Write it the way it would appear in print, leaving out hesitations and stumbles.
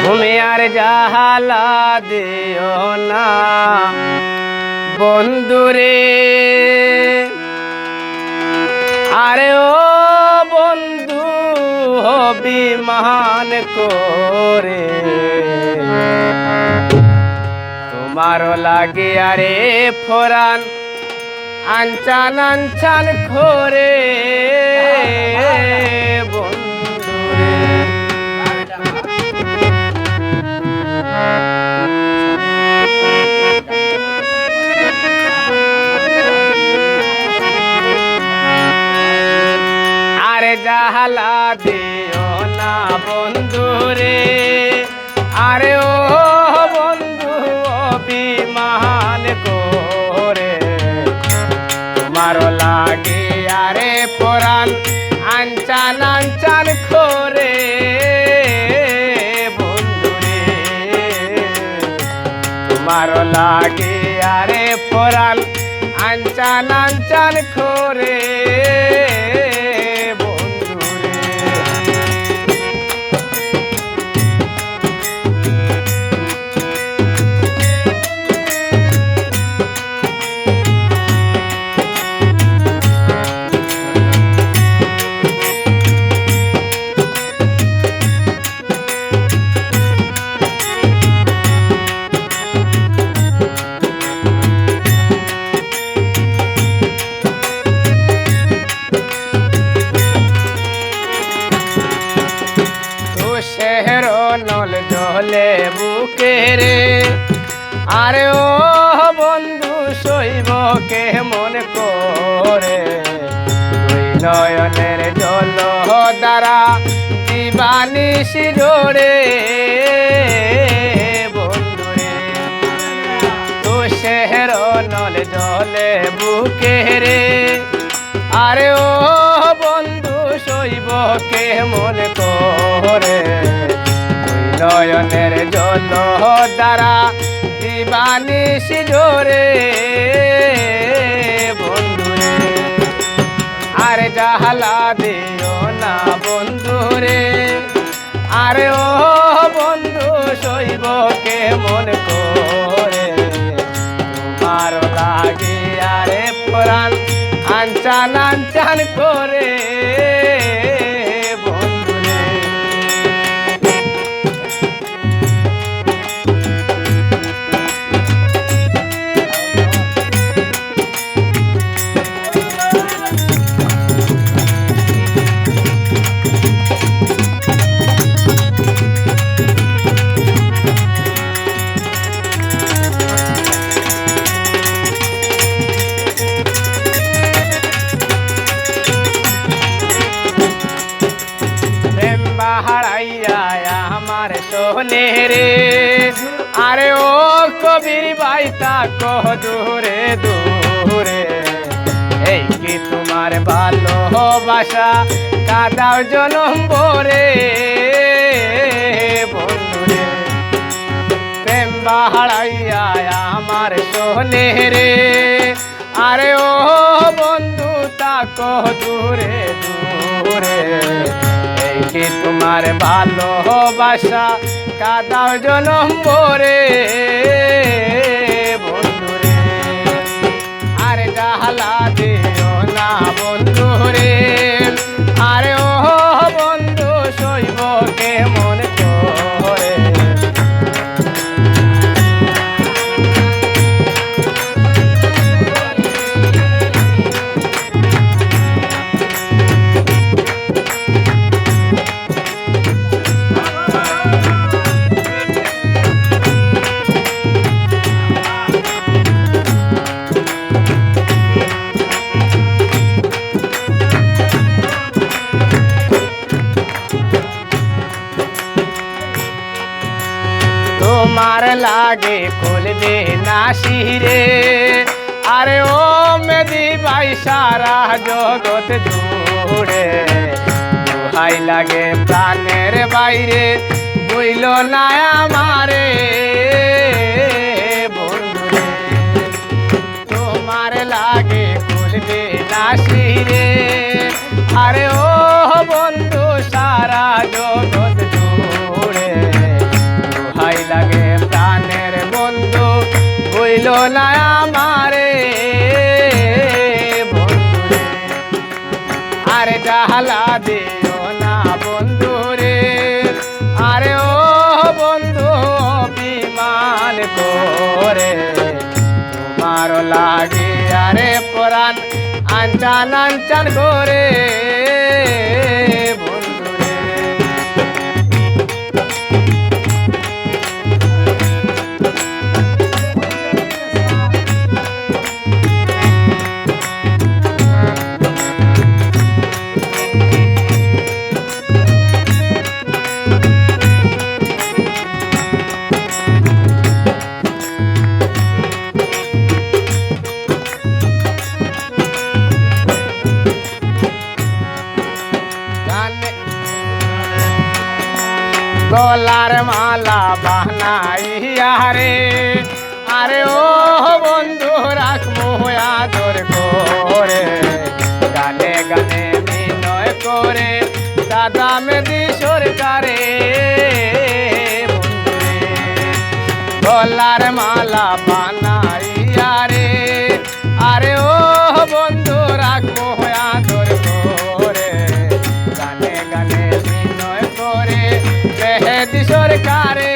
তুমি আর জাহালা দিও না বন্ধুরে, আরে ও বন্ধু অভিমান করে তোমারও লাগে আরে ফোরান আনচান আনচান করে বন্ধুরে। আরে জাহালা দিও না বন্ধুরে, আরে ও বন্ধু অভিমান করে তোমারও লাগে আরে পরাণ আনচান আনচান করে বন্ধুরে। তোমারও লাগে আরে পরাণ আনচান আনচান করে নল জলে বুকে রে, আরে ও বন্ধু শৈব কে মন করে দুই নয়নের জল দ্বারা দিবানিশি জোড়ে বন্ধুরে। তো শেহর নল জলে বুকে রে, আরে ও বন্ধু শৈব কে মন করে নয়নের জল দ্বারা দিবানিশি জোরে বন্ধুরে। আরে জাহালা দিও না বন্ধুরে, আরে ও বন্ধু শৈব কে মন করে তোমার লাগে আরে প্রাণ আনচান আনচান করে আমার সোনে রে। আরে ও কবির বাইতা কহ দূরে দূরে, এই কি তোমার ভালোবাসা কাদাও জনম ভরে বন্ধুরে। প্রেম বাহাড়াইয়া আমার সোনে রে, আরে ও বন্ধু তা কহ দূরে দূরে, কি তোমার ভালোবাসা কাদাও জনম ভরে বন্ধুরে। আরে জাহালা দিও না বন্ধুরে, আরে ও বন্ধু শৈব কে মন করে তোমার লাগে খুলবে না শিরে, আরে ও মেদি ভাই সারা জগৎ জুড়ে দোহাই লাগে প্রাণের বাইরে বইল না আমারে বন্ধুরে। তোমার লাগে খুলবে না শিরে, আরে ও বন্ধু সারা জগৎ জুড়ে না আমারে বন্ধুরে, আরে জ্বালা দিও না বন্ধুরে, আরে ও বন্ধু বিমান করে তোমার লাগে আরে পরাণ আনচান আনচান করে বন্ধুরে। গলার মালা বানাইয়া রে, আরে ও বন্ধু রাখবো আদর করে, গানে গানে বিনয় করে দাদা মেদি সরকারে বন্ধুরে। গলার মালা বানাইয়া রে, আরে ও বন্ধু রাখবো আদর করে, গানে গানে বিনয় করে মেহেদি সরকারে